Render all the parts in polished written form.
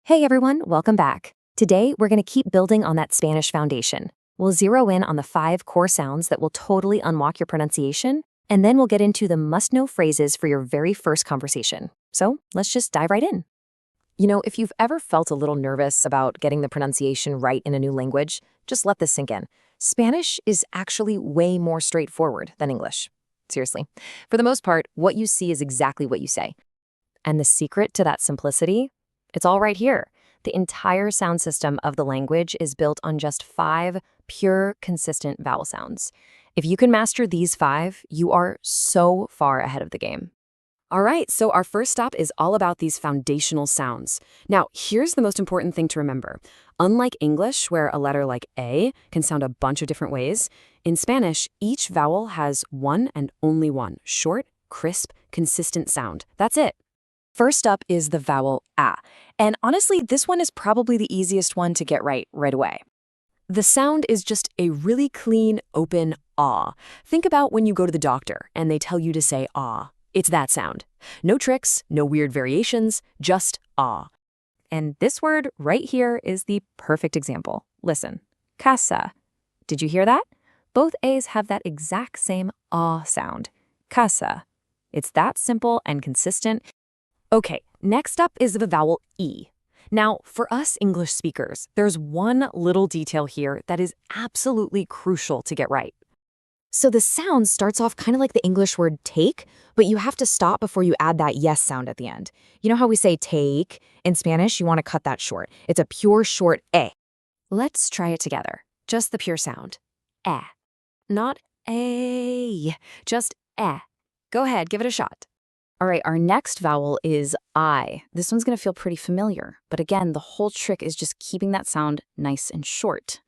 Hey everyone, welcome back. Today, we're going to keep building on that Spanish foundation. We'll zero in on the 5 core sounds that will totally unlock your pronunciation, and then we'll get into the must-know phrases for your very first conversation. So let's just dive right in. If you've ever felt a little nervous about getting the pronunciation right in a new language, just let this sink in. Spanish is actually way more straightforward than English. Seriously. For the most part, what you see is exactly what you say. And the secret to that simplicity? It's all right here. The entire sound system of the language is built on just 5 pure, consistent vowel sounds. If you can master these 5, you are so far ahead of the game. All right, so our first stop is all about these foundational sounds. Now, here's the most important thing to remember. Unlike English, where a letter like A can sound a bunch of different ways, in Spanish, each vowel has one and only one short, crisp, consistent sound. That's it. First up is the vowel A, and honestly, this one is probably the easiest one to get right away. The sound is just a really clean, open ah. Think about when you go to the doctor and they tell you to say ah. It's that sound. No tricks, no weird variations, just ah. And this word right here is the perfect example. Listen, casa. Did you hear that? Both A's have that exact same ah sound. Casa. It's that simple and consistent. Okay, next up is the vowel E. Now, for us English speakers, there's one little detail here that is absolutely crucial to get right. So the sound starts off kind of like the English word take, but you have to stop before you add that yes sound at the end. You know how we say take? In Spanish, you want to cut that short. It's a pure short E. Let's try it together. Just the pure sound. Eh. Not A, just eh. Go ahead, give it a shot. All right, our next vowel is I. This one's going to feel pretty familiar, but again, the whole trick is just keeping that sound nice and short.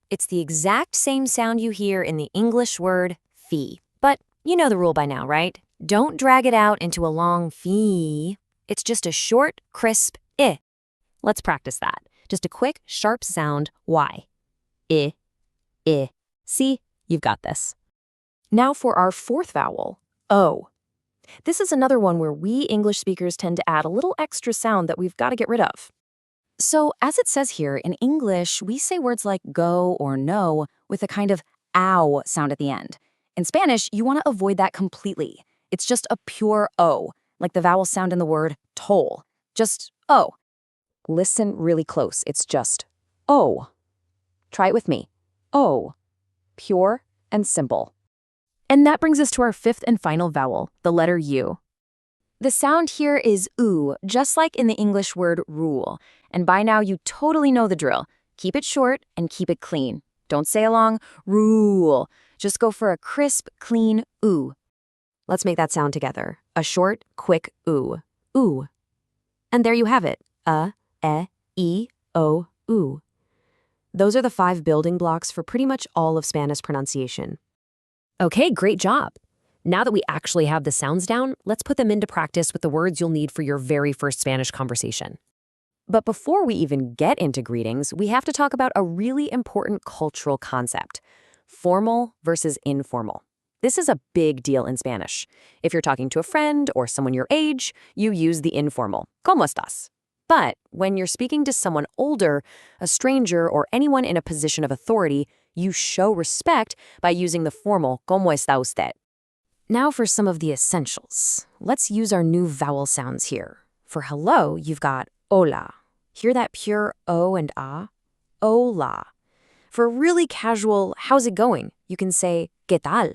It's the exact same sound you hear in the English word fee. But you know the rule by now, right? Don't drag it out into a long fee. It's just a short, crisp I. Let's practice that. Just a quick, sharp sound Y. I. See, you've got this. Now for our fourth vowel, O. This is another one where we English speakers tend to add a little extra sound that we've got to get rid of. So, as it says here, in English, we say words like go or no with a kind of ow sound at the end. In Spanish, you want to avoid that completely. It's just a pure O, like the vowel sound in the word toll. Just O. Listen really close. It's just O. Try it with me. O. Pure and simple. And that brings us to our fifth and final vowel, the letter U. The sound here is oo, just like in the English word rule. And by now you totally know the drill. Keep it short and keep it clean. Don't say a long rule. Just go for a crisp, clean oo. Let's make that sound together. A short, quick oo. Oo. And there you have it. E, o, oo. Those are the 5 building blocks for pretty much all of Spanish pronunciation. Okay, great job. Now that we actually have the sounds down, let's put them into practice with the words you'll need for your very first Spanish conversation. But before we even get into greetings, we have to talk about a really important cultural concept: formal versus informal. This is a big deal in Spanish. If you're talking to a friend or someone your age, you use the informal, ¿Cómo estás? But when you're speaking to someone older, a stranger, or anyone in a position of authority, you show respect by using the formal ¿Cómo está usted? Now for some of the essentials. Let's use our new vowel sounds here. For hello, you've got hola. Hear that pure O and A? Hola. For really casual, how's it going? You can say ¿Qué tal?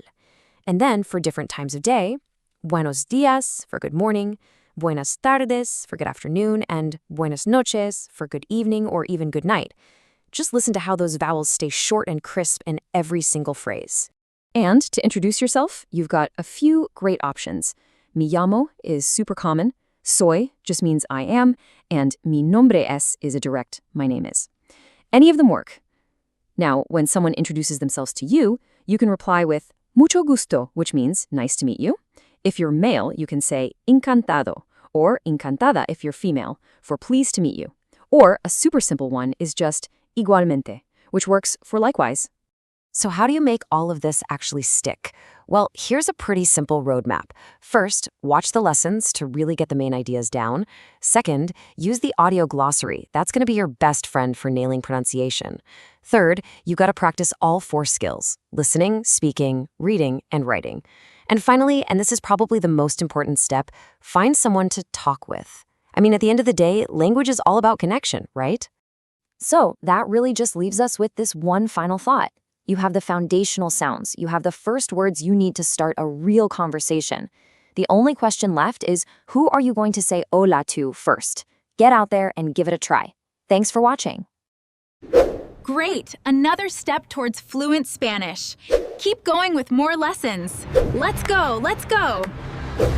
And then for different times of day, buenos días for good morning, buenas tardes for good afternoon, and buenas noches for good evening or even good night. Just listen to how those vowels stay short and crisp in every single phrase. And to introduce yourself, you've got a few great options. Me llamo is super common, soy just means I am, and mi nombre es is a direct my name is. Any of them work. Now, when someone introduces themselves to you, you can reply with mucho gusto, which means nice to meet you. If you're male, you can say encantado, or encantada if you're female, for pleased to meet you. Or a super simple one is just igualmente, which works for likewise. So how do you make all of this actually stick? Well, here's a pretty simple roadmap. First, watch the lessons to really get the main ideas down. Second, use the audio glossary. That's going to be your best friend for nailing pronunciation. Third, you got to practice all 4 skills: listening, speaking, reading, and writing. And finally, and this is probably the most important step, find someone to talk with. I mean, at the end of the day, language is all about connection, right? So that really just leaves us with this one final thought. You have the foundational sounds. You have the first words you need to start a real conversation. The only question left is, who are you going to say hola to first? Get out there and give it a try. Thanks for watching. Great! Another step towards fluent Spanish. Keep going with more lessons. Let's go! Let's go!